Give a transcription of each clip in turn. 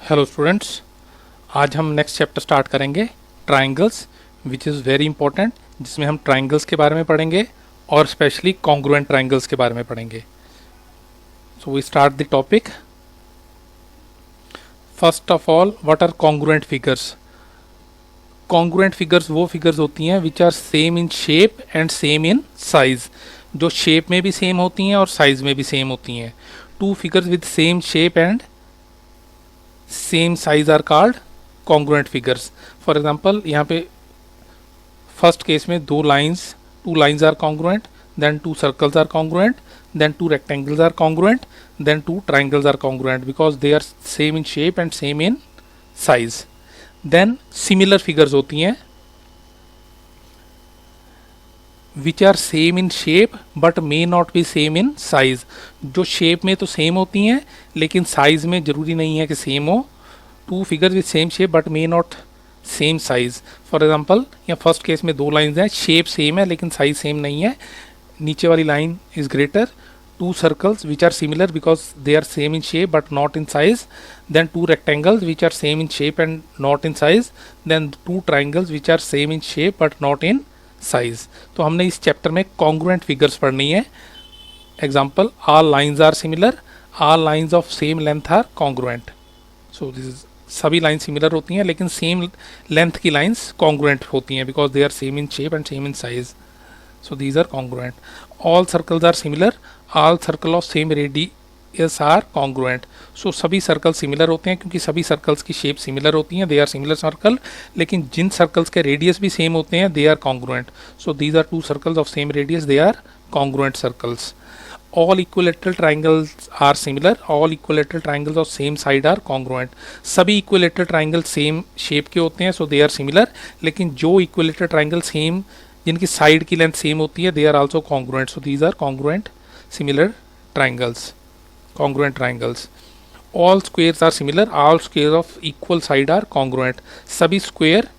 Hello students, आज हम next chapter start करेंगे triangles, which is very important, जिसमें हम ट्राइंगल्स के बारे में पढ़ेंगे और स्पेशली कॉन्ग्रुएंट ट्राइंगल्स के बारे में पढ़ेंगे। So we start the topic. First of all, what are congruent figures? Congruent figures वो फिगर्स होती हैं which are same in shape and same in size, जो शेप में भी सेम होती हैं और साइज में भी सेम होती हैं। Two figures with same shape and same size are called congruent figures. For example, यहाँ पे फर्स्ट केस में two lines are congruent, then two circles are congruent, then two rectangles are congruent, then two triangles are congruent because they are same in shape and same in size. Then similar figures होती हैं which are same in shape but may not be same in size, जो shape में तो same होती हैं लेकिन size में जरूरी नहीं है कि सेम हो। To figures with same shape but may not same size. For example, यहाँ फर्स्ट केस में दो लाइंस हैं, शेप सेम है लेकिन साइज सेम नहीं है, नीचे वाली line is greater. Two circles which are similar because they are same in shape but not in size, then two rectangles which are same in shape and not in size, then two triangles which are same in shape but not in size. तो हमने इस chapter में congruent figures पढ़नी है। Example, all lines are similar, all lines of same length are congruent. So this is, सभी line similar होती हैं लेकिन सेम लेंथ की लाइन्स कॉन्ग्रुएंट होती हैं because they are same in shape and same in size. So these are congruent. All circles are similar, all circle of same radius are congruent. So सभी circle similar होते हैं क्योंकि सभी circles की shape similar होती हैं, they are similar circle, लेकिन जिन सर्कल्स के रेडियस भी सेम होते हैं they are congruent. So these are two circles of same radius, they are congruent circles. All equilateral triangles are similar, all equilateral triangles of same side are congruent। सभी equilateral triangles same shape के होते हैं, so they are similar, लेकिन जो equilateral triangle same, जिनकी side की length same होती है, they are also congruent, so these are congruent similar triangles, congruent triangles। All squares are similar, all squares of equal side are congruent। सभी square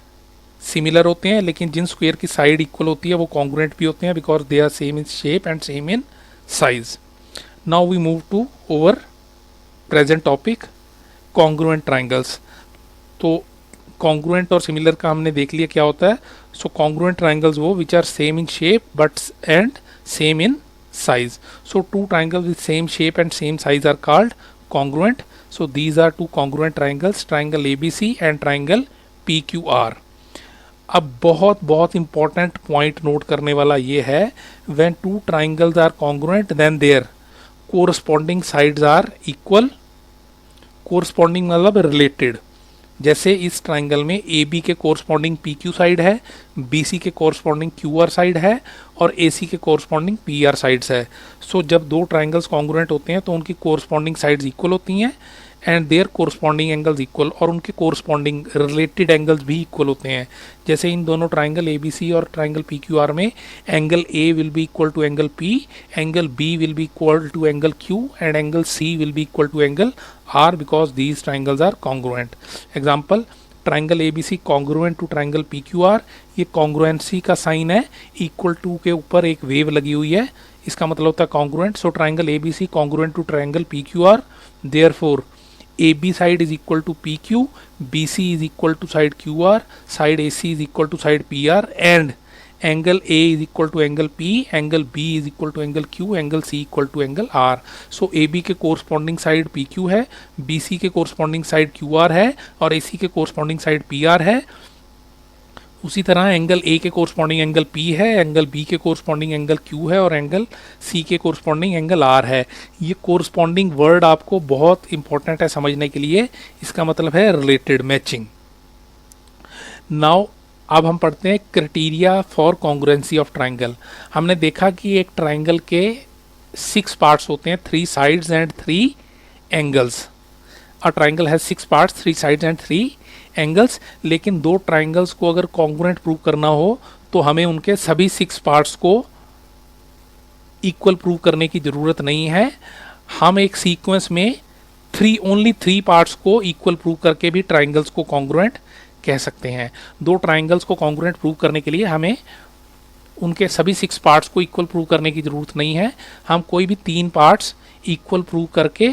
similar होते हैं लेकिन जिन square की साइड इक्वल होती है वो कॉन्ग्रुएंट भी होते हैं because they are same in shape and same in size। Now we move to our present topic, congruent triangles। तो congruent और similar का हमने देख लिया क्या होता है। So congruent triangles वो which are same in shape but and same in size। So two triangles with same shape and same size are called congruent। So these are two congruent triangles, triangle ABC and triangle PQR। अब बहुत important point note करने वाला ये है, when two triangles are congruent then their corresponding sides are equal. Corresponding मतलब related. जैसे इस triangle में ए बी के कोरस्पॉन्डिंग पी क्यू साइड है, बी सी के कोरस्पॉन्डिंग क्यू आर साइड है और ए सी के कोरस्पॉन्डिंग पी आर साइड्स है। सो जब दो ट्राइंगल्स कॉन्ग्रुएंट होते हैं तो उनकी कोरस्पॉन्डिंग साइड्स इक्वल होती हैं and their corresponding angles equal, और उनके कोरस्पॉन्डिंग रिलेटेड एंगल्स भी इक्वल होते हैं। जैसे इन दोनों ट्राइंगल ए बी सी और ट्राइंगल पी क्यू आर में angle A will be equal to angle P, angle B will be equal to angle Q and angle C will be equal to angle R because these triangles are congruent. Example, triangle A B C congruent to triangle P Q R. ये congruency का sign है, equal to के ऊपर एक wave लगी हुई है, इसका मतलब होता है congruent. So triangle A B C congruent to triangle P Q R, therefore AB side is equal to PQ, BC is equal to side QR, side AC is equal to side PR, and angle A is equal to angle P, angle B is equal to angle Q, angle C equal to angle R। So AB के corresponding side PQ है, BC के corresponding side QR है और AC के corresponding side PR है। उसी तरह angle A के कोरस्पॉन्डिंग एंगल पी है, एंगल बी के कोरस्पॉन्डिंग एंगल क्यू है और एंगल सी के कोरस्पॉन्डिंग एंगल आर है। ये कोरस्पॉन्डिंग वर्ड आपको बहुत इंपॉर्टेंट है समझने के लिए, इसका मतलब है रिलेटेड, मैचिंग। नाउ अब हम पढ़ते हैं criteria for congruency of triangle. हमने देखा कि एक ट्राइंगल के 6 पार्ट्स होते हैं, 3 sides and 3 angles. A triangle has 6 parts, 3 sides and 3 angles. लेकिन दो ट्राइंगल्स को अगर कॉन्ग्रुएंट प्रूव करना हो तो हमें उनके सभी 6 पार्ट्स को इक्वल प्रूव करने की ज़रूरत नहीं है। हम एक सीक्वेंस में ओनली 3 पार्ट्स को इक्वल प्रूव करके भी ट्राइंगल्स को कॉन्ग्रुएंट कह सकते हैं। दो ट्राइंगल्स को कॉन्ग्रुएंट प्रूव करने के लिए हमें उनके सभी 6 पार्ट्स को इक्वल प्रूव करने की ज़रूरत नहीं है। हम कोई भी 3 पार्ट्स इक्वल प्रूव करके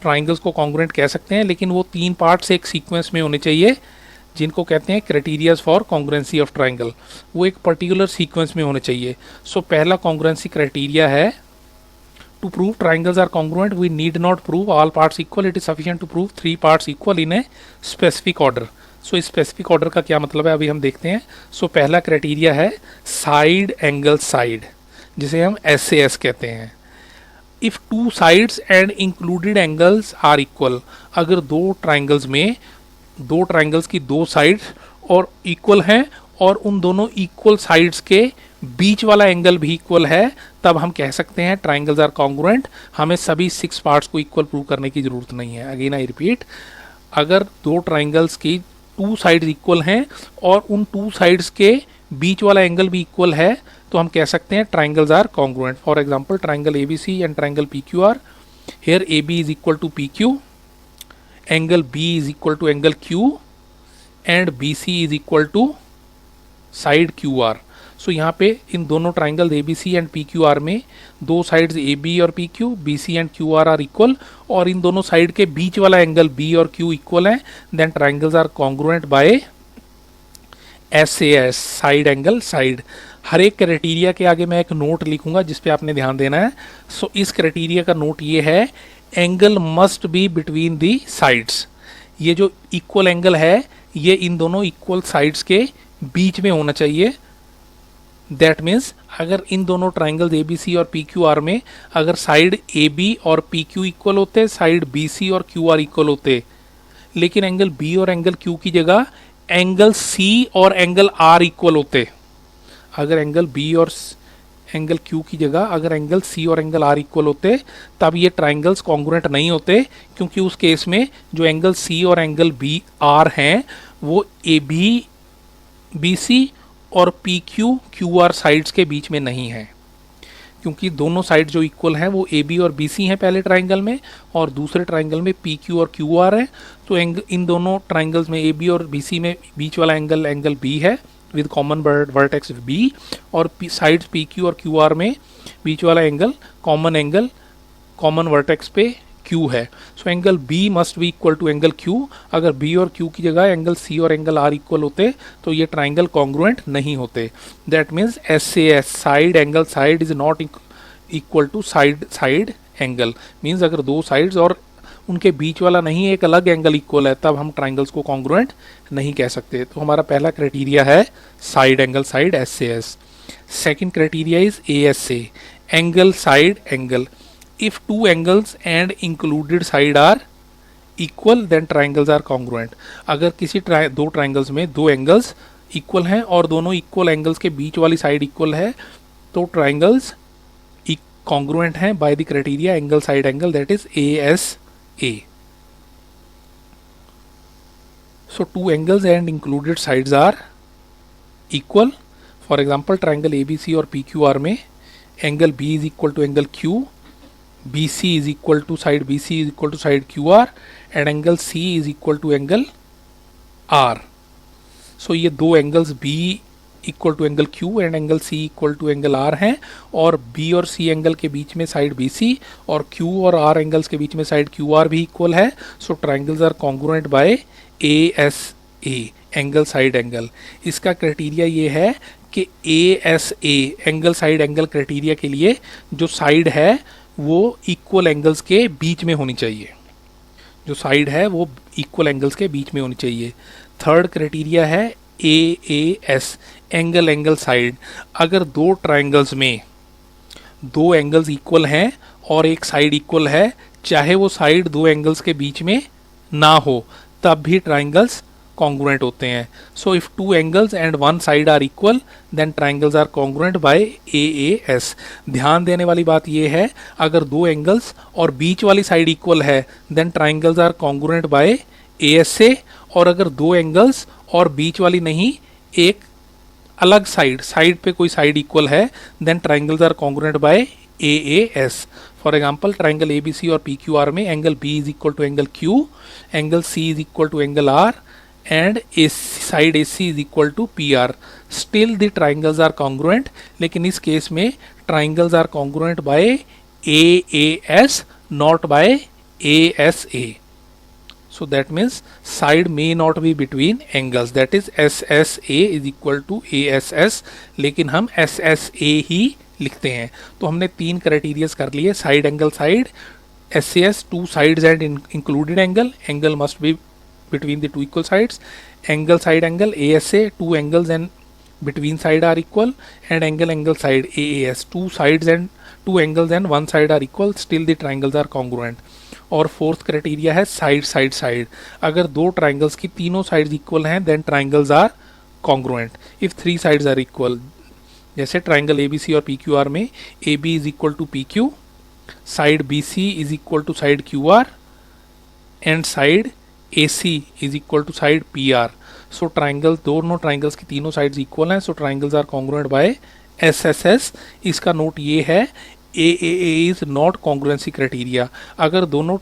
ट्राइंगल्स को कॉन्ग्रुएंट कह सकते हैं, लेकिन वो 3 पार्ट्स एक सीक्वेंस में होने चाहिए जिनको कहते हैं criterias for congruency of triangle. वो एक पर्टिकुलर सीक्वेंस में होने चाहिए। सो पहला कॉन्ग्रुएंसी क्राइटेरिया है, to prove triangles are congruent we need not prove all parts equal, it is sufficient to prove 3 parts equal in a specific order। सो इस specific order का क्या मतलब है अभी हम देखते हैं। सो पहला क्राइटेरिया है साइड एंगल साइड, जिसे हम SAS कहते हैं। If 2 sides and included angles are equal, अगर 2 ट्राइंगल्स में 2 ट्राइंगल्स की 2 साइड्स और इक्वल हैं और उन दोनों इक्वल साइड्स के बीच वाला एंगल भी इक्वल है, तब हम कह सकते हैं ट्राइंगल्स आर कॉन्ग्रुएंट। हमें सभी 6 पार्ट्स को इक्वल प्रूव करने की जरूरत नहीं है। अगेन आई रिपीट, अगर 2 ट्राइंगल्स की 2 साइड्स इक्वल हैं और उन 2 साइड्स के बीच वाला एंगल भी इक्वल है, तो हम कह सकते हैं triangles are congruent. For example triangle ABC and triangle PQR, here AB is equal to PQ, angle B is equal to angle Q and BC is equal to side QR। So यहाँ पे इन दोनों triangle ABC and PQR में 2 sides AB और PQ, BC and QR are equal, और इन दोनों side के बीच वाला एंगल B और Q इक्वल है, then triangles are congruent by SAS, side angle side. हर एक क्राइटेरिया के आगे मैं एक नोट लिखूंगा जिस पे आपने ध्यान देना है। सो इस क्राइटेरिया का नोट ये है, angle must be between the sides. ये जो इक्वल एंगल है ये इन दोनों इक्वल साइड्स के बीच में होना चाहिए। दैट मीन्स अगर इन दोनों ट्राइंगल्स ABC और PQR में अगर साइड AB और PQ इक्वल होते, साइड BC और QR इक्वल होते, लेकिन एंगल B और एंगल Q की जगह एंगल C और एंगल R इक्वल होते, अगर एंगल B और एंगल Q की जगह अगर एंगल C और एंगल R इक्वल होते, तब ये ट्राइंगल्स कॉन्ग्रुएंट नहीं होते, क्योंकि उस केस में जो एंगल C और एंगल BR हैं वो AB BC और PQ QR साइड्स के बीच में नहीं है, क्योंकि दोनों साइड जो इक्वल हैं वो AB और BC हैं पहले ट्राइंगल में, और दूसरे ट्राइंगल में PQ और QR है। तो इन दोनों ट्राइंगल्स में AB और BC में बीच वाला एंगल B है विद कॉमन वर्टेक्स B, और साइड्स PQ और QR में बीच वाला एंगल कॉमन वर्टेक्स पे Q है। So angle B must be equal to angle Q। अगर B और Q की जगह एंगल C और एंगल R इक्वल होते तो ये ट्राइंगल कॉन्ग्रुएंट नहीं होते। That means SAS, side angle side is not equal to side angle. Means अगर 2 साइड्स और उनके बीच वाला नहीं एक अलग एंगल इक्वल है, तब हम ट्राइंगल्स को कॉन्ग्रुएंट नहीं कह सकते। तो हमारा पहला क्राइटेरिया है side angle side SAS। Second criteria is ASA, angle side angle. If 2 angles and included side are equal, then triangles are congruent। अगर किसी 2 ट्राइंगल्स में 2 एंगल्स इक्वल हैं और दोनों इक्वल एंगल्स के बीच वाली साइड इक्वल है, तो ट्राइंगल्स कॉन्ग्रुएंट हैं by the criteria angle side angle, that is ASA। So 2 angles and included sides are equal। For example, triangle ABC और PQR में angle B is equal to angle Q, BC is equal to side BC is equal to side QR, and angle C is equal to angle R। So ये 2 angles B equal to angle Q and angle C equal to angle R हैं, और B और C angle के बीच में side BC और Q और R angles के बीच में साइड QR भी इक्वल है। So triangles are congruent by ASA, angle side angle. इसका क्राइटेरिया ये है कि ASA, angle side angle criteria के लिए जो साइड है वो इक्वल एंगल्स के बीच में होनी चाहिए, जो साइड है वो इक्वल एंगल्स के बीच में होनी चाहिए। थर्ड क्राइटेरिया है AAS, एंगल साइड। अगर 2 ट्राइंगल्स में 2 एंगल्स इक्वल हैं और एक साइड इक्वल है, चाहे वो साइड 2 एंगल्स के बीच में ना हो, तब भी ट्राइंगल्स कॉन्ग्रुएंट होते हैं। So if 2 angles and 1 side are equal, then triangles are congruent by AAS। ध्यान देने वाली बात यह है, अगर 2 एंगल्स और बीच वाली साइड इक्वल है, then triangles are congruent by ASA, और अगर 2 एंगल्स और बीच वाली नहीं, एक अलग साइड पे कोई साइड इक्वल है, then triangles are congruent by AAS। For example triangle ABC और PQR में angle B is equal to angle Q, angle C is equal to angle R, and side AC is equal to PR, still the triangles are congruent। लेकिन इस case में triangles are congruent by AAS not by ASA. So that means side may not be between angles, that is SSA is equal to ASS, लेकिन हम SSA ही लिखते हैं। तो हमने 3 criterias कर लिए, side angle side, SAS 2 sides and included angle, angle must be between the 2 equal sides, angle side angle ASA 2 angles and between side are equal, and angle side AAS 2 sides and 2 angles and 1 side are equal, still the triangles are congruent. और fourth criteria है side side side, अगर 2 triangles की तीनों sides equal हैं then triangles are congruent. If 3 sides are equal, जैसे triangle ABC और PQR में AB is equal to PQ, side BC is equal to side QR and side AC is equal to side PR। So triangle, दोनों triangles की तीनों sides equal हैं, so triangles are congruent by SSS। इसका note ये है AAA is not congruency criteria. अगर दो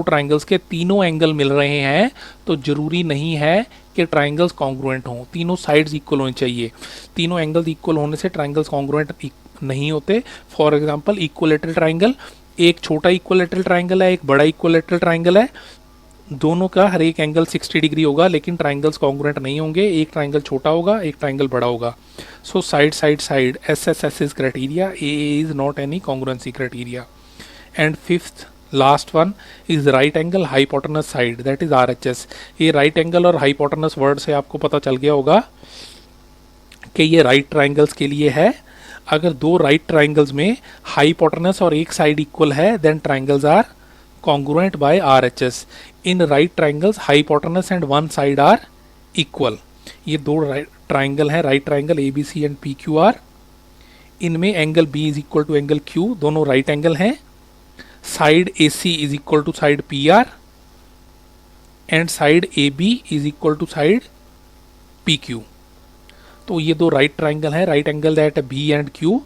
triangles के तीनों एंगल मिल रहे हैं तो जरूरी नहीं है कि ट्राइंगल्स कॉन्ग्रुएंट हों, तीनों साइड्स इक्वल होनी चाहिए। तीनों एंगल्स इक्वल होने से ट्राइंगल्स कॉन्ग्रुएंट नहीं होते। फॉर एग्जांपल इक्विलैटरल ट्राइंगल, एक छोटा इक्विलैटरल ट्राइंगल है, एक बड़ा इक्विलैटरल ट्राइंगल है, दोनों का हर एक एंगल 60 डिग्री होगा लेकिन ट्राइंगल्स कॉन्ग्रुएंट नहीं होंगे, एक ट्राइंगल छोटा होगा, एक ट्राइंगल बड़ा होगा। So side side side SSS is criteria, AA is not any congruency criteria. And fifth last one is right angle hypotenuse side, that is RHS। ये राइट एंगल और हाइपोटेनस वर्ड से आपको पता चल गया होगा कि ये राइट ट्राइंगल्स के लिए है। अगर 2 राइट ट्राइंगल्स में हाइपोटेनस और एक साइड इक्वल है then triangles are congruent by RHS. In right triangles hypotenuse and one side are equal. ये 2 ट्राइंगल हैं, right triangle ABC and PQR, इनमें angle B is equal to angle Q, दोनों right angle हैं, side AC is equal to side PR and side AB is equal to side PQ। तो ये 2 right triangle हैं, right angle that B and Q,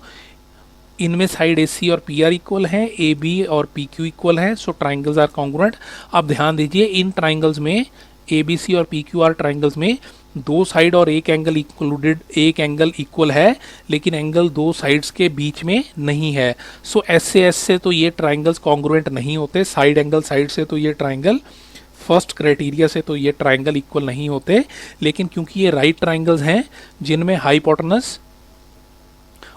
इनमें side AC और PR equal हैं, AB और PQ equal हैं, so triangles are congruent. अब ध्यान दीजिए इन ट्राइंगल्स में ABC और PQR ट्राइंगल्स में 2 साइड और एक एंगल इंक्लूडेड, एक एंगल इक्वल है लेकिन एंगल 2 साइड्स के बीच में नहीं है। सो SAS से तो ये ट्राइंगल्स कॉन्ग्रुएंट नहीं होते, साइड एंगल साइड से तो ये ट्राइंगल, फर्स्ट क्राइटेरिया से तो ये ट्राइंगल इक्वल नहीं होते। लेकिन क्योंकि ये राइट ट्राइंगल्स हैं जिनमें हाइपोटेनस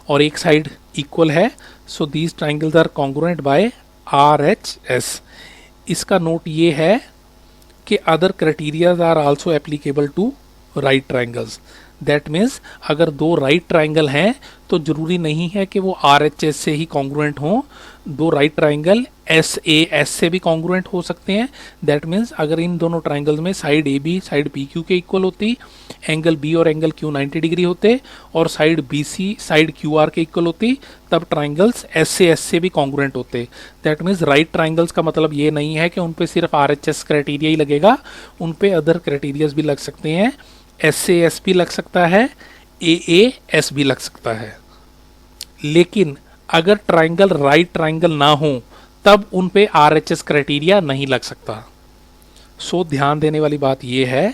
और एक साइड इक्वल है, so these triangles are congruent by RHS। इसका नोट ये है कि other criterias are also applicable to right triangles. That means अगर 2 राइट ट्राइंगल हैं तो जरूरी नहीं है कि वो RHS से ही कॉन्ग्रुएंट हों, 2 राइट ट्राइंगल SAS से भी कॉन्ग्रुएंट हो सकते हैं। दैट मीन्स अगर इन दोनों ट्राइंगल्स में साइड AB साइड PQ के इक्वल होती, एंगल B और एंगल Q 90 डिग्री होते और साइड BC साइड QR के इक्वल होती, तब ट्राइंगल्स SAS से भी कॉन्ग्रुएंट होते। दैट मीन्स राइट ट्राइंगल्स का मतलब ये नहीं है कि उन पे सिर्फ RHS क्राइटेरिया ही लगेगा, उन पे अदर क्राइटेरियाज भी लग सकते हैं, SAS भी लग सकता है, AAS भी लग सकता है। लेकिन अगर ट्राइंगल राइट ट्राइंगल ना हो तब उन पे RHS क्राइटेरिया नहीं लग सकता। सो ध्यान देने वाली बात यह है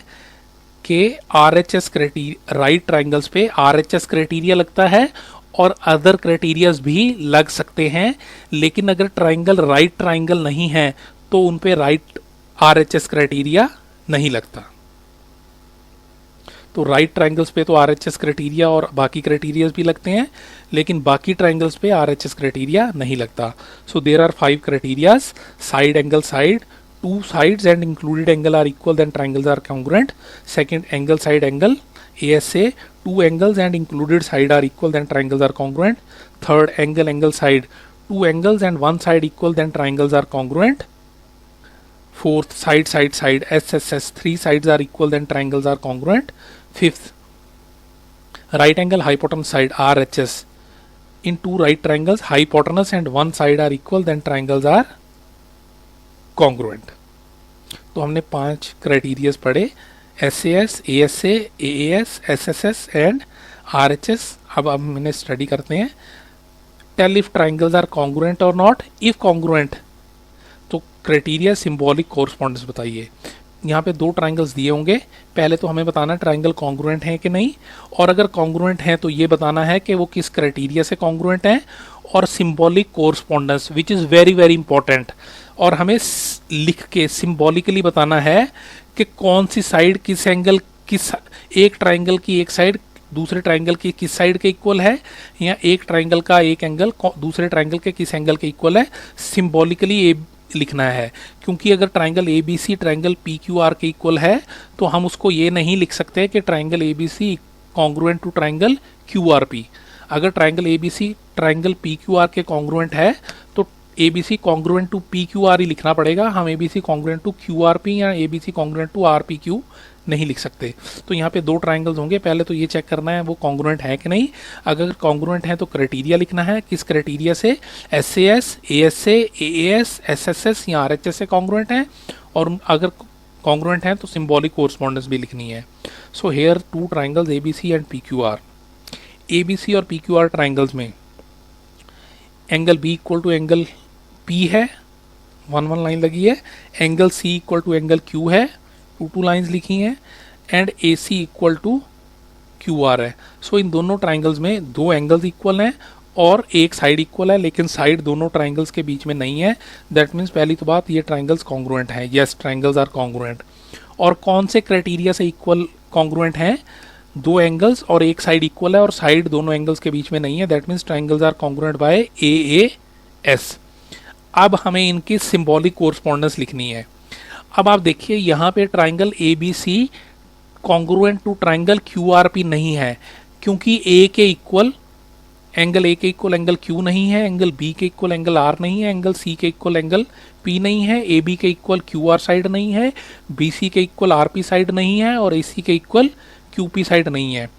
कि RHS क्राइटेरिया, राइट ट्राइंगल्स पे RHS क्राइटेरिया लगता है और अदर क्राइटेरियाज भी लग सकते हैं। लेकिन अगर ट्राइंगल राइट ट्राइंगल नहीं है तो उन पे राइट RHS क्राइटेरिया नहीं लगता। तो राइट ट्राइंगल्स पे तो RHS क्राइटेरिया और बाकी क्राइटेरियाज भी लगते हैं, लेकिन बाकी ट्राइंगल्स पे RHS क्राइटेरिया नहीं लगता। So there are 5 criterias, side angle side, 2 sides and included angle are equal then triangles are congruent. Second, angle side angle ASA, 2 angles and included side are equal then triangles are congruent. Third, angle side, 2 angles and 1 side equal then triangles are congruent. Fourth, side SSS, 3 sides are equal then triangles are congruent. Fifth, right angle hypotenuse side RHS, in 2 right triangles hypotenuse and 1 side are equal then triangles are congruent. तो हमने 5 criterias पढ़े, SAS, ASA, AAS, SSS and RHS। अब हम इन्हें study करते हैं। Tell if triangles are congruent और not. If congruent तो क्राइटेरिया सिंबॉलिक कोरस्पॉन्डेंस बताइए। यहाँ पे दो ट्राइंगल्स दिए होंगे, पहले तो हमें बताना ट्राइंगल कॉन्ग्रुएंट है कि नहीं, और अगर कॉन्ग्रुएंट है तो ये बताना है कि वो किस क्राइटेरिया से कॉन्ग्रुएंट है, और symbolic correspondence which is very very important. और हमें लिख के सिंबॉलिकली बताना है कि कौन सी साइड किस एंगल किस, एक ट्राइंगल की एक साइड दूसरे ट्राइंगल की किस साइड के इक्वल है, या एक ट्राइंगल का एक एंगल दूसरे ट्राइंगल के किस एंगल के इक्वल है, सिंबॉलिकली ये लिखना है। क्योंकि अगर triangle A B C triangle P Q R के इक्वल है तो हम उसको ये नहीं लिख सकते कि triangle A B C congruent to triangle Q R P. अगर triangle A B C triangle P Q R के कॉन्ग्रुएंट है तो A B C congruent to P Q R ही लिखना पड़ेगा, हम A B C congruent to Q R P या A B C congruent to R P Q नहीं लिख सकते। तो यहाँ पे दो ट्राइंगल्स होंगे, पहले तो ये चेक करना है वो कॉन्ग्रुएंट है कि नहीं। अगर कॉन्ग्रुएंट है तो क्राइटेरिया लिखना है, किस क्राइटेरिया से, S S, A S A S, S S S या आर एच एस से कॉन्ग्रुएंट है, और अगर कॉन्ग्रुएंट है तो सिंबॉलिक कोरस्पॉन्डेंस भी लिखनी है। So here two triangles A B C and P Q R. A B C और पी क्यू आर ट्राइंगल्स में angle B equal to angle P है, वन वन लाइन लगी है, angle C equal to angle Q है, two two lines लिखी हैं, and A C equal to Q R है। So इन दोनों ट्राइंगल्स में दो एंगल्स इक्वल हैं और एक साइड इक्वल है, लेकिन साइड दोनों ट्राइंगल्स के बीच में नहीं है। दैट मीन्स पहली तो बात ये ट्राइंगल्स कॉन्ग्रुएंट हैं, यस ट्राइंगल्स आर कॉन्ग्रुएंट। और कौन से क्राइटेरिया से इक्वल कॉन्ग्रुएंट हैं, दो एंगल्स और एक साइड इक्वल है और साइड दोनों एंगल्स के बीच में नहीं है, that means triangles are congruent by A S. अब हमें इनकी सिंबॉलिक कोरस्पॉन्डेंस लिखनी है। अब आप देखिए यहाँ पे triangle A B C congruent to triangle Q R P नहीं है, क्योंकि ए के इक्वल एंगल ए के इक्वल एंगल क्यू नहीं है, एंगल बी के इक्वल एंगल आर नहीं है, एंगल सी के इक्वल एंगल पी नहीं है, ए बी के इक्वल क्यू आर साइड नहीं है, बी सी के इक्वल आर पी साइड नहीं है, और ए सी के इक्वल क्यू पी साइड नहीं है।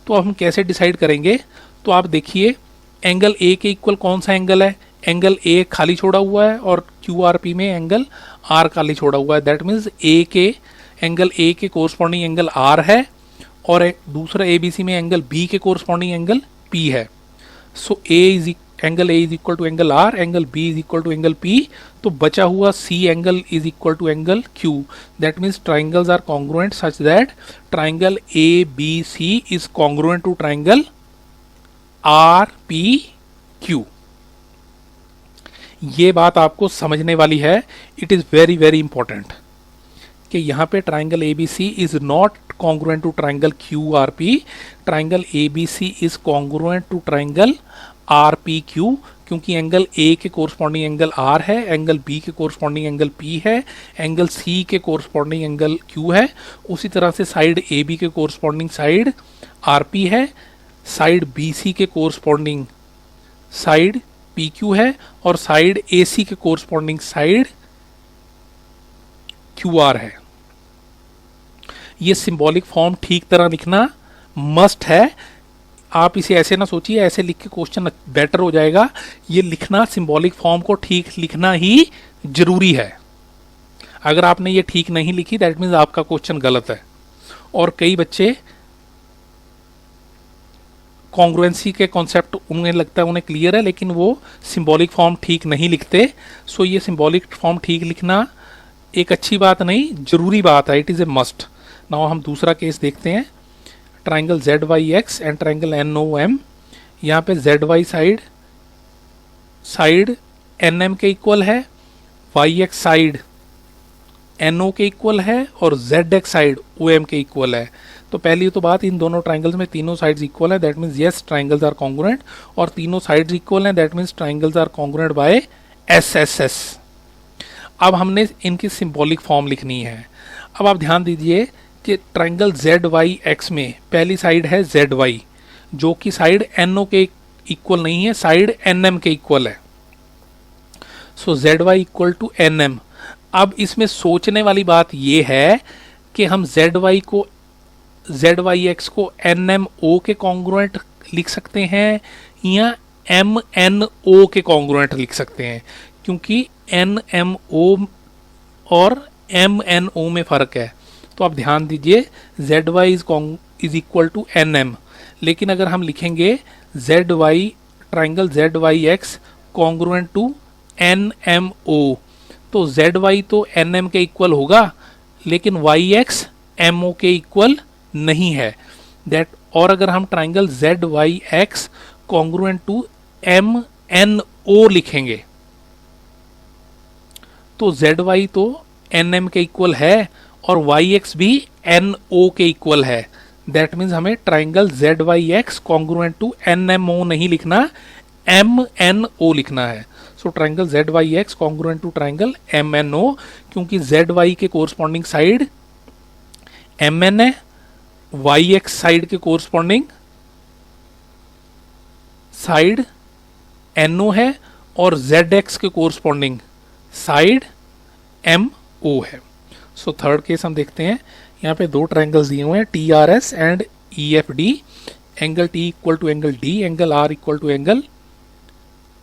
तो हम कैसे डिसाइड करेंगे, तो आप देखिए एंगल ए के इक्वल कौन सा एंगल है, एंगल ए खाली छोड़ा हुआ है और क्यू आर पी में एंगल आर खाली छोड़ा हुआ है। दैट मीन्स ए के एंगल ए के कोरस्पॉन्डिंग एंगल आर है और दूसरा ए बी सी में एंगल बी के कोरस्पॉन्डिंग एंगल पी है। So angle A is equal to angle R, angle B is equal to angle P, तो बचा हुआ C angle is equal to angle Q. That means triangles are congruent such that triangle A B C is congruent to triangle R P Q. ये बात आपको समझने वाली है, it is very very important कि यहाँ पे triangle A B C is not congruent to triangle Q R P, triangle A B C is congruent to triangle R P Q, क्योंकि एंगल ए के कोरस्पॉन्डिंग एंगल आर है, angle B के corresponding angle P है, angle C के corresponding angle Q है, उसी तरह से साइड ए बी के कोरस्पॉन्डिंग साइड आर पी है, साइड बी सी के कोरस्पॉन्डिंग साइड पी क्यू है, और साइड ए सी के कोरस्पॉन्डिंग साइड क्यू आर है। ये सिंबॉलिक फॉर्म ठीक तरह लिखना मस्ट है। आप इसे ऐसे ना सोचिए, ऐसे लिख के क्वेश्चन बेटर हो जाएगा। ये लिखना, सिंबॉलिक फॉर्म को ठीक लिखना ही जरूरी है। अगर आपने ये ठीक नहीं लिखी दैट मीन्स आपका क्वेश्चन गलत है। और कई बच्चे कॉन्ग्रुएंसी के कॉन्सेप्ट उन्हें लगता है उन्हें क्लियर है, लेकिन वो सिंबॉलिक फॉर्म ठीक नहीं लिखते। सो ये सिंबॉलिक फॉर्म ठीक लिखना एक अच्छी बात नहीं, जरूरी बात है, it is a must. Now हम दूसरा केस देखते हैं, triangle Z Y X and triangle N O M. यहाँ पे Z Y side N M के इक्वल है, Y X side N O के इक्वल है, और Z X side O M के इक्वल है। तो पहली तो बात, इन दोनों ट्राइंगल्स में तीनों साइड्स इक्वल है, that means yes triangles are congruent, और तीनों साइड्स इक्वल हैं, that means triangles are congruent by S S S. अब हमने इनकी सिंबॉलिक फॉर्म लिखनी है। अब आप ध्यान दीजिए कि ट्राइंगल जेड वाई एक्स में पहली साइड है जेड वाई, जो कि साइड एन ओ के इक्वल नहीं है, साइड एन एम के इक्वल है। So Z Y equal to N M. अब इसमें सोचने वाली बात यह है कि हम जेड वाई एक्स को एन एम ओ के कॉन्ग्रुएंट लिख सकते हैं या एम एन ओ के कॉन्ग्रुएंट लिख सकते हैं, क्योंकि एन एम ओ और एम एन ओ में फ़र्क है। तो आप ध्यान दीजिए, Z Y is equal to N M, लेकिन अगर हम लिखेंगे Z Y triangle Z Y X congruent to N M O, तो जेड वाई तो एन एम के इक्वल होगा, लेकिन वाई एक्स एम ओ के इक्वल नहीं है दैट। और अगर हम triangle Z Y X congruent to M N O लिखेंगे तो जेड वाई तो एन एम के इक्वल है और वाई एक्स भी एन ओ के इक्वल है। दैट मीन्स हमें triangle Z Y X congruent to N M O नहीं लिखना, एम एन ओ लिखना है। So triangle Z Y X congruent to triangle M N O, क्योंकि जेड वाई के कोरस्पॉन्डिंग साइड एम एन है, वाई एक्स साइड के corresponding side N ओ है और जेड एक्स के कोरस्पॉन्डिंग साइड एम ओ है। सो थर्ड केस हम देखते हैं। यहाँ पे दो ट्राइंगल्स दिए हुए हैं T R S and E F D. Angle T equal to angle D, angle R equal to angle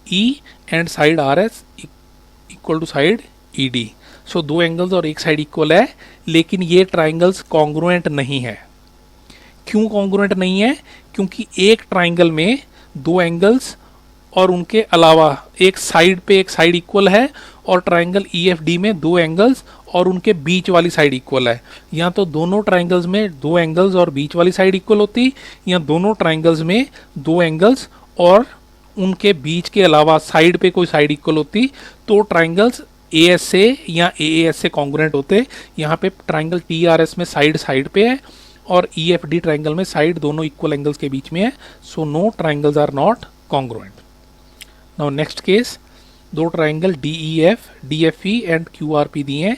E and side R S equal to side E D. So दो एंगल्स और एक साइड इक्वल है, लेकिन ये triangles congruent नहीं है। क्यों कॉन्ग्रुएंट नहीं है? क्योंकि एक ट्राइंगल में दो एंगल्स और उनके अलावा एक साइड पे एक साइड इक्वल है, और ट्राइंगल ई एफ डी में दो एंगल्स और उनके बीच वाली साइड इक्वल है। या तो दोनों ट्राइंगल्स में दो एंगल्स और बीच वाली साइड इक्वल होती, या दोनों ट्राइंगल्स में दो एंगल्स और उनके बीच के अलावा साइड पे कोई साइड इक्वल होती, तो ट्राइंगल्स ए एस से या ए एस से कॉन्ग्रुएंट होते। यहाँ पे ट्राइंगल टी आर एस में साइड साइड पे है और ई एफ डी ट्राइंगल में साइड दोनों इक्वल एंगल्स के बीच में है। So no triangles are not congruent. Now next case, दो triangle D E F, D F E and Q R P दिए हैं।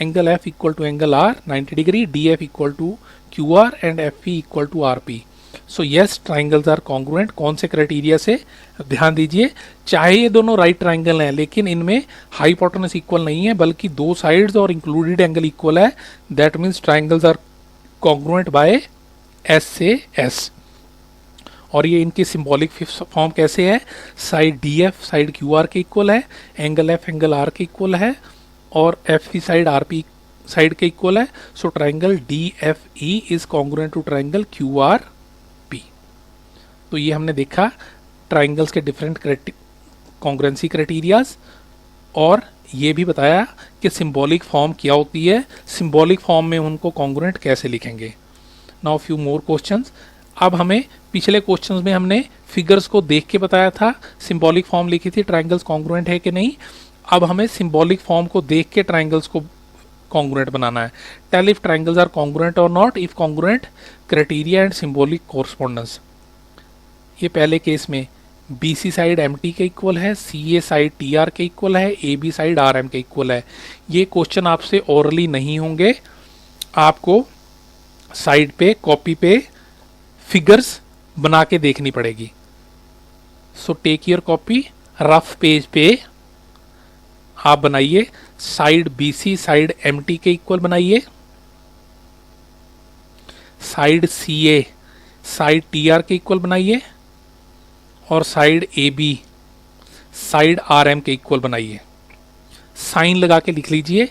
Angle F equal to angle R 90 degree, D F equal to Q R and F E equal to R P. So yes triangles are congruent. कौन से criteria से? ध्यान दीजिए, चाहे ये दोनों राइट ट्राइंगल हैं लेकिन इनमें हाइपोटेनस इक्वल नहीं है, बल्कि दो साइड्स और इंक्लूडेड एंगल इक्वल है। That means triangles are congruent by S से एस। और ये इनकी सिंबॉलिक फॉर्म कैसे है? Side D F side Q R के इक्वल है, एंगल एफ एंगल आर के इक्वल है, और F E side R P side के इक्वल है। So triangle D F E is congruent to triangle Q R P. तो ये हमने देखा ट्राइंगल्स के डिफरेंट कॉन्ग्रुएंसी क्राइटेरियाज, और ये भी बताया कि सिंबॉलिक फॉर्म क्या होती है, सिंबॉलिक फॉर्म में उनको कॉन्ग्रुएंट कैसे लिखेंगे। Now few more questions. अब हमें पिछले क्वेश्चंस में हमने फिगर्स को देख के बताया था, सिंबॉलिक फॉर्म लिखी थी ट्राइंगल्स कॉन्ग्रुएंट है कि नहीं। अब हमें सिंबॉलिक फॉर्म को देख के ट्राइंगल्स को कॉन्ग्रुएंट बनाना है। Tell if triangles are congruent और not, if congruent criteria and symbolic correspondence. ये पहले केस में B C side M T के इक्वल है, C A side T R के इक्वल है, A B side R M के इक्वल है। ये क्वेश्चन आपसे ओरली नहीं होंगे, आपको साइड पे कॉपी पे फिगर्स बना के देखनी पड़ेगी। So take your copy, rough page पे आप बनाइए, side B C side M T के इक्वल बनाइए, side C A side T R के इक्वल बनाइए, और side A B side R M के इक्वल बनाइए। साइन लगा के लिख लीजिए,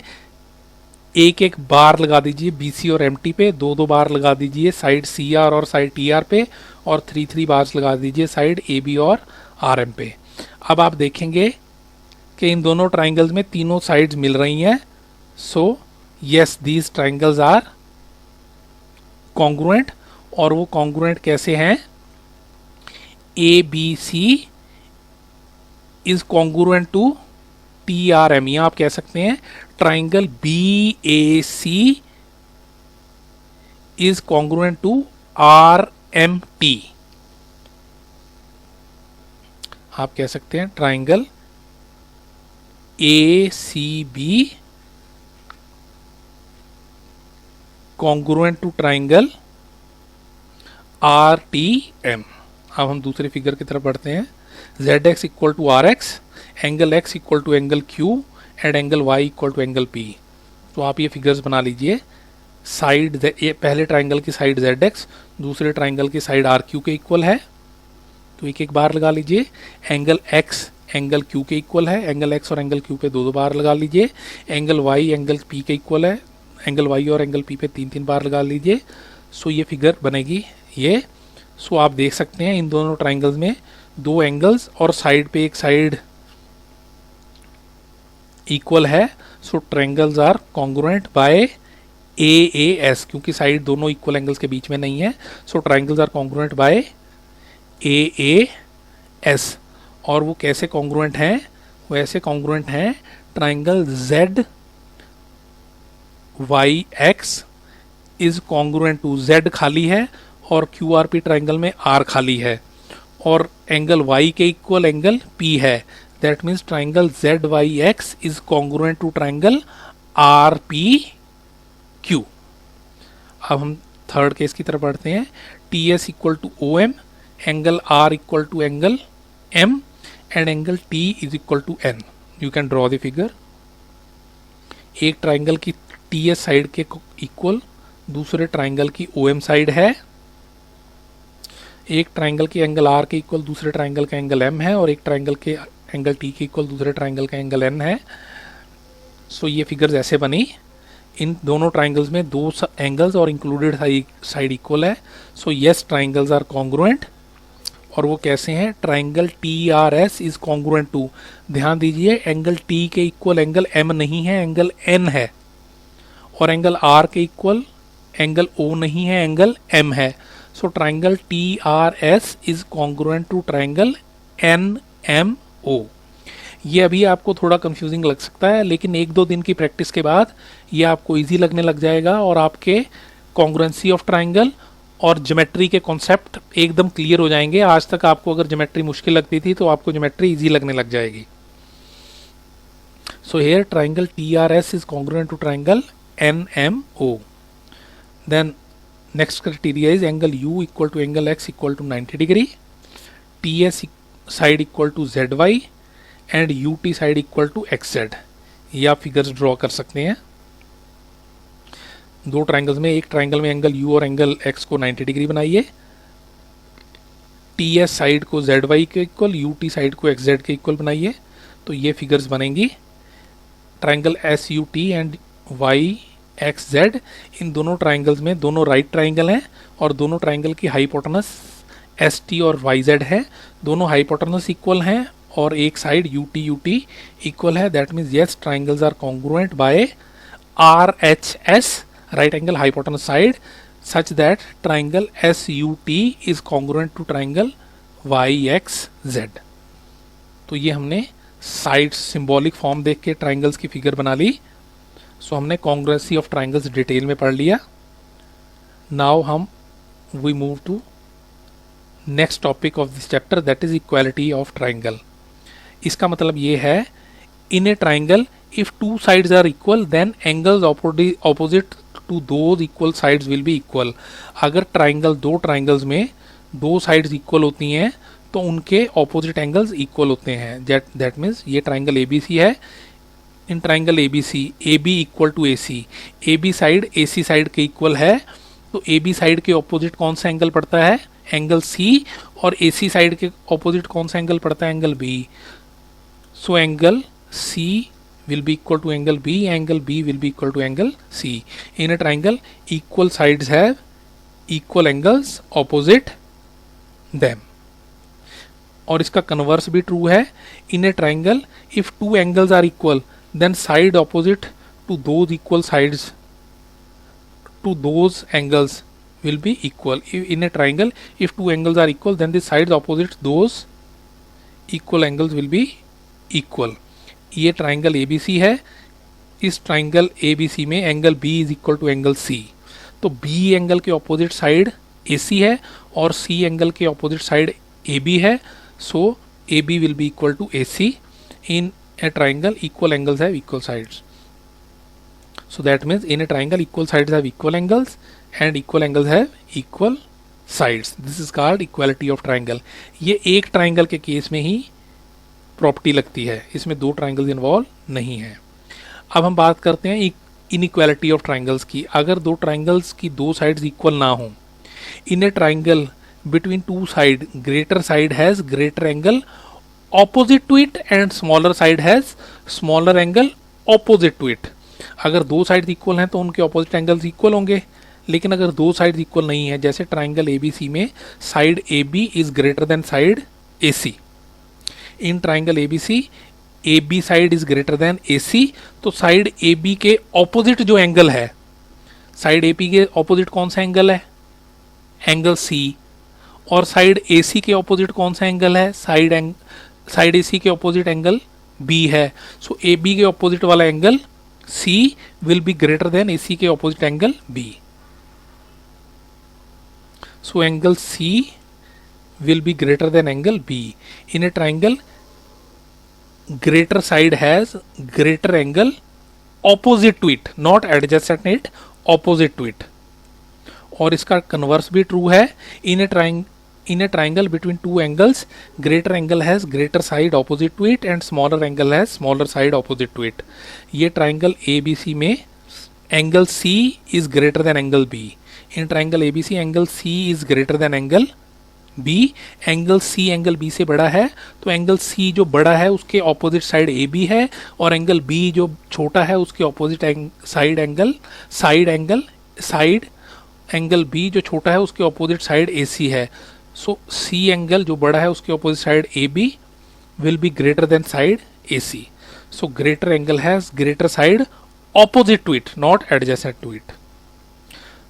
एक एक बार लगा दीजिए बी सी और एम टी पे, दो दो बार लगा दीजिए साइड सी आर और साइड टी आर पे, और थ्री थ्री बार्स लगा दीजिए साइड ए बी और आर एम पे। अब आप देखेंगे कि इन दोनों ट्राइंगल्स में तीनों साइड्स मिल रही हैं। So yes these triangles are congruent. और वो कॉन्ग्रुएंट कैसे हैं? A B C is congruent to T R M, या आप कह सकते हैं triangle B A C is congruent to R M T. आप कह सकते हैं triangle A C B congruent to triangle R T M. अब हम दूसरे फिगर की तरफ बढ़ते हैं। Z X equal to R X, angle X equal to angle Q and angle Y equal to angle P. तो आप ये फिगर्स बना लीजिए। साइड ये पहले ट्राइंगल की साइड जेड एक्स, दूसरे ट्राइंगल की साइड आर क्यू के इक्वल है, तो एक एक बार लगा लीजिए। एंगल एक्स एंगल क्यू के इक्वल है, एंगल एक्स और एंगल क्यू पे दो दो बार लगा लीजिए। एंगल वाई एंगल पी के इक्वल है, एंगल वाई और एंगल पी पे तीन तीन बार लगा लीजिए। सो ये फिगर बनेगी ये। सो आप देख सकते हैं इन दोनों ट्राइंगल्स में दो एंगल्स और साइड पे एक साइड इक्वल है। So triangles are congruent by AAS, क्योंकि साइड दोनों इक्वल एंगल्स के बीच में नहीं है, so triangles are congruent by AAS। और वो कैसे कॉन्ग्रुएंट हैं? वो ऐसे कॉन्ग्रुएंट हैं, triangle ZYX is congruent to, Z खाली है और QRP ट्राइंगल में R खाली है, और एंगल Y के इक्वल एंगल P है। That means triangle ZYX is congruent to triangle RPQ। अब हम थर्ड केस की तरफ बढ़ते हैं। TS equal to OM, angle R equal to angle M and angle T is equal to N। You can draw the figure. एक triangle की TS side के equal दूसरे ट्राइंगल की OM साइड है, एक ट्राइंगल की एंगल R के equal दूसरे ट्राइंगल का एंगल M है, और एक ट्राइंगल के एंगल T के इक्वल दूसरे ट्राइंगल का एंगल N है। सो ये फिगर्स ऐसे बनी। इन दोनों ट्राइंगल्स में दो एंगल्स और इंक्लूडेड साइड इक्वल है, so yes triangles are congruent. और वो कैसे हैं? Triangle TRS is congruent to, ध्यान दीजिए एंगल T के इक्वल एंगल M नहीं है, एंगल N है, और एंगल R के इक्वल एंगल O नहीं है, एंगल M है। So triangle TRS is congruent to triangle NMO। ये अभी आपको थोड़ा कंफ्यूजिंग लग सकता है, लेकिन एक दो दिन की प्रैक्टिस के बाद ये आपको इजी लगने लग जाएगा और आपके कॉन्ग्रुएंसी ऑफ ट्राइंगल और ज्योमेट्री के कॉन्सेप्ट एकदम क्लियर हो जाएंगे। आज तक आपको अगर ज्योमेट्री मुश्किल लगती थी तो आपको ज्योमेट्री इजी लगने लग जाएगी। So here triangle TRS is congruent to triangle NMO। Then next criteria is angle U equal to angle X equal to 90 degree, TS side equal to ZY and UT side equal to XZ। ये आप figures draw कर सकते हैं। दो triangles में, एक triangle में angle U और एंगल X को 90 डिग्री बनाइए, TS साइड को ZY के इक्वल, UT साइड को XZ के इक्वल बनाइए, तो ये फिगर्स बनेंगी। ट्राइंगल SUT एंड YXZ, इन दोनों ट्राइंगल्स में दोनों राइट ट्राइंगल हैं और दोनों ट्राइंगल की हाइपोटेनस ST और YZ है, दोनों हाइपोटेनस इक्वल हैं और एक साइड UT इक्वल है। That means yes triangles are congruent by RHS, right angle hypotenuse side, such that triangle SUT is congruent to triangle YXZ। तो ये हमने साइड सिंबॉलिक फॉर्म देख के ट्राइंगल्स की फिगर बना ली। सो हमने कॉन्ग्रुएंसी ऑफ ट्राइंगल्स डिटेल में पढ़ लिया। नाउ हम we move to next topic of this chapter, that is equality of triangle. इसका मतलब ये है, in a triangle if two sides are equal then angles opposite to those equal sides will be equal. अगर दो triangles में दो sides equal होती हैं तो उनके ऑपोजिट एंगल्स इक्वल होते हैं। दैट मीन्स ये ट्राइंगल ABC है, in triangle ABC AB equal to AC, AB side AC side के इक्वल है, तो AB साइड के ऑपोजिट कौन सा एंगल पड़ता है? एंगल C, और AC साइड के ऑपोजिट कौन सा एंगल पड़ता है? Angle B। So angle C will be equal to angle B, angle B will be equal to angle C. In a triangle, equal sides have equal angles opposite them. और इसका converse भी true है। In a triangle if two angles are equal then side opposite to those equal sides to those angles will be equal. In a triangle if two angles are equal then the sides opposite those equal angles will be equal. ये triangle ABC है, इस triangle ABC में angle B is equal to angle C, तो B angle के opposite side AC है और C angle के opposite side AB है, so AB will be equal to AC। In a triangle equal angles have equal sides, so that means in a triangle equal sides have equal angles and equal angles have equal sides. This is called equality of triangle. ये एक triangle के case में ही property लगती है, इसमें दो triangles involve नहीं है। अब हम बात करते हैं इनइक्वालिटी ऑफ ट्राइंगल्स की। अगर दो ट्राइंगल्स की दो साइड्स इक्वल ना हो, in a triangle between two side greater side has greater angle opposite to it and smaller side has smaller angle opposite to it. अगर दो साइड्स इक्वल हैं तो उनके ऑपोजिट एंगल्स इक्वल होंगे, लेकिन अगर दो साइड्स इक्वल नहीं है, जैसे ट्राइंगल ABC में side AB is greater than side AC, in triangle ABC AB side is greater then AC, तो साइड AB के ऑपोजिट जो एंगल है, साइड ए पी के ऑपोजिट कौन सा एंगल है, एंगल सी, और साइड ए सी के ऑपोजिट कौन सा एंगल है, साइड ए सी के ऑपोजिट एंगल बी है। सो ए बी के ऑपोजिट वाला angle C will be greater than A C के opposite angle B. So angle C will be greater than angle B. In a triangle, greater side has greater angle opposite to it, not adjacent it, opposite to it. और इसका converse भी true है। in a triangle between two angles, greater angle has greater side opposite to it and smaller angle has smaller side opposite to it. ये triangle ABC में angle C is greater than angle B. In triangle ABC, angle C is greater than angle B. Angle C angle B से बड़ा है, तो angle C जो बड़ा है उसके ऑपोजिट साइड AB है, और एंगल B जो छोटा है उसके ऑपोजिट साइड एंगल B जो छोटा है उसके ऑपोजिट साइड AC है। सो C एंगल जो बड़ा है उसके opposite side AB will be greater than side AC. So greater angle has greater side opposite to it, not adjacent to it.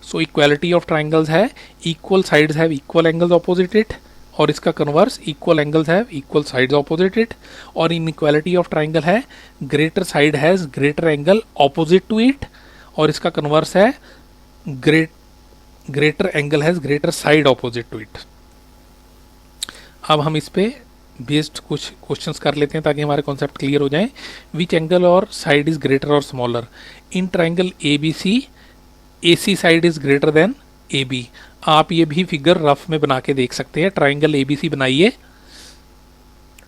So equality of triangles है equal sides have equal angles opposite it, और इसका converse equal angles have equal sides opposite it. और inequality of triangle है greater side has greater angle opposite to it, और इसका converse है greater angle has greater side opposite to it. अब हम इस पे बेस्ड कुछ क्वेश्चंस कर लेते हैं ताकि हमारे कॉन्सेप्ट क्लियर हो जाएं. विच एंगल और साइड इज ग्रेटर और smaller in triangle A B C, A C side is greater than A B. आप ये भी फिगर रफ में बना के देख सकते हैं. ट्राइंगल ए बी सी बनाइए,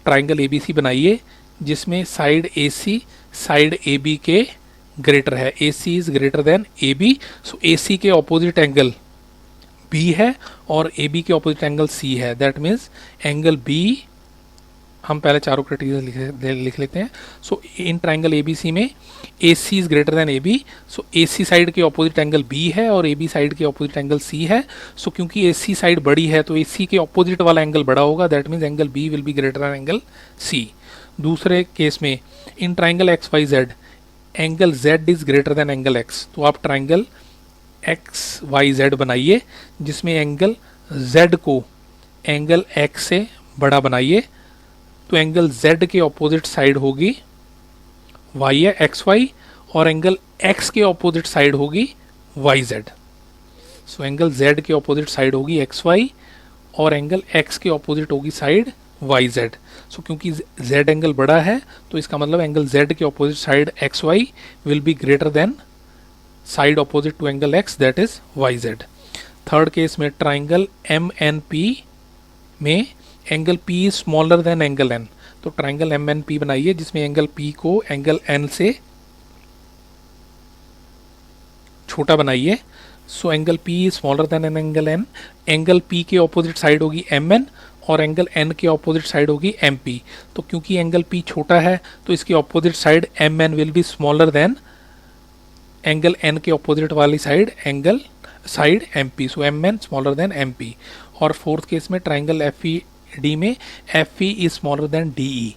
ट्राइंगल ए बी सी बनाइए जिसमें side A C side A B के ग्रेटर है. A C is greater than A B. So A C के ऑपोजिट एंगल बी है और ए बी के ऑपोजिट एंगल सी है. दैट मीन्स एंगल बी, हम पहले चारों क्राइटेरिया लिख लेते हैं. सो इन ट्राइंगल ए बी सी में A C is greater than A B. So A C side के ऑपोजिट एंगल बी है और ए बी साइड के ऑपोजिट एंगल सी है. सो क्योंकि ए सी साइड बड़ी है तो ए सी के ऑपोजिट वाला एंगल बड़ा होगा. That means angle B will be greater than angle C. दूसरे केस में in triangle X Y Z angle Z is greater than angle X. तो आप ट्राइंगल एक्स वाई जेड बनाइए जिसमें एंगल जेड को एंगल एक्स से बड़ा बनाइए. तो एंगल z के ऑपोजिट साइड होगी y है एक्स वाई, और एंगल x के ऑपोजिट साइड होगी Y Z. So angle z के ऑपोजिट साइड होगी एक्स वाई और एंगल x के ऑपोजिट होगी साइड वाई जेड. सो क्योंकि z एंगल बड़ा है तो इसका मतलब एंगल z के opposite side X Y will be greater than side opposite to angle x, that is Y Z. Third case में ट्राइंगल एम एन पी में angle P is smaller than angle N. तो triangle M N P बनाइए जिसमें angle P को angle N से छोटा बनाइए. So angle P is smaller then an angle N. Angle P के ऑपोजिट साइड होगी MN और एंगल N के ऑपोजिट साइड होगी MP. तो क्योंकि एंगल P छोटा है तो इसकी opposite side MN will be smaller than angle N के ऑपोजिट वाली साइड MP. सो MN स्मॉलर देन MP. और फोर्थ केस में ट्राइंगल FED में FE is smaller then DE.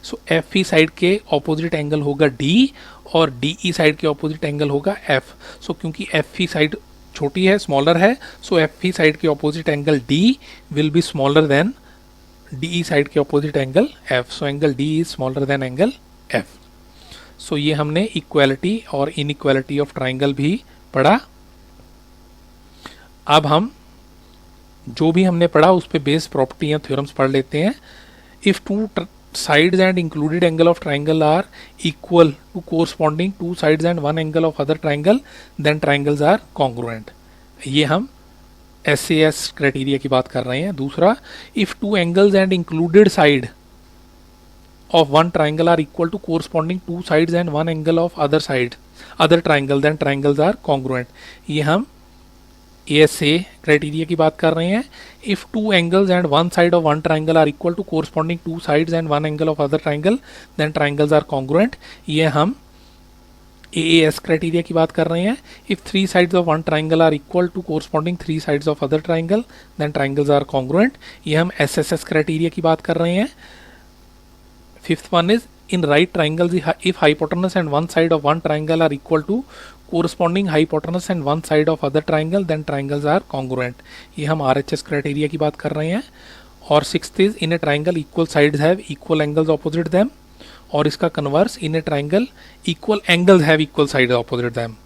So FE side के ऑपोजिट एंगल होगा D और DE side के opposite angle होगा F. सो क्योंकि FE साइड छोटी है, स्मॉलर है, सो FE साइड के opposite angle D will be smaller than DE side के opposite angle F. So angle D is smaller than angle F. सो ये हमने इक्वालिटी और इनइक्वालिटी ऑफ ट्राइंगल भी पढ़ा. अब हम जो भी हमने पढ़ा उस पे बेस प्रॉपर्टी या थ्योरम्स पढ़ लेते हैं. If to sides and included angle of triangle are equal to corresponding two sides and one angle of other triangle, then triangles are congruent. ये हम SAS क्राइटेरिया की बात कर रहे हैं. दूसरा, if two angles and included side of one triangle are equal to corresponding two sides and one angle of other triangle, then triangles are congruent. ये हम ASA क्राइटेरिया की बात कर रहे हैं. If two angles and one side of one triangle are equal to corresponding two sides and one angle of other triangle, then triangles are congruent. ये हम AAS criteria की बात कर रहे हैं. If three sides of one triangle are equal to corresponding three sides of other triangle, then triangles are congruent. ये हम SSS criteria की बात कर रहे हैं. Fifth one is in right triangles if hypotenuse and one side of one triangle are equal to corresponding hypotenuse and one side of other triangle then triangles are congruent. ये हम RHS criteria की बात कर रहे हैं। और sixth is in a triangle equal sides have equal angles opposite them. और इसका converse in a triangle equal angles have equal side opposite them.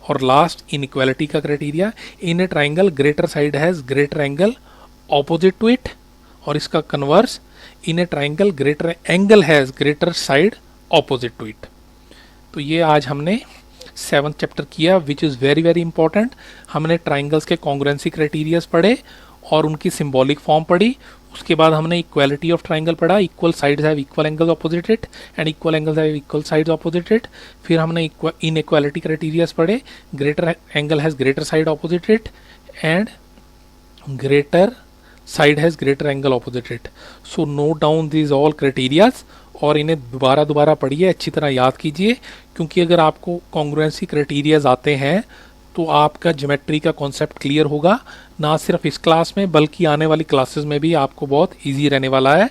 और लास्ट इनइक्वालिटी का criteria, in a triangle greater side has greater angle opposite to it. और इसका converse, in a triangle greater angle has greater side opposite to it. तो ये आज हमने 7th chapter किया which is very very important. हमने triangles के congruency criterias पढ़े और उनकी सिंबॉलिक फॉर्म पढ़ी। उसके बाद हमने इक्वालिटी ऑफ ट्राइंगल पढ़ा, equal sides have equal angles opposite it and equal angles have equal sides opposite it. फिर हमने इनइक्वालिटी क्राइटेरियाज पढ़े, greater angle has greater side opposite it and greater side has greater angle opposite it. So note down these all criterias और इन्हें दोबारा पढ़िए, अच्छी तरह याद कीजिए, क्योंकि अगर आपको कॉन्ग्रुएंसी क्राइटेरियाज आते हैं तो आपका ज्योमेट्री का कॉन्सेप्ट क्लियर होगा, ना सिर्फ इस क्लास में बल्कि आने वाली क्लासेस में भी आपको बहुत इजी रहने वाला है।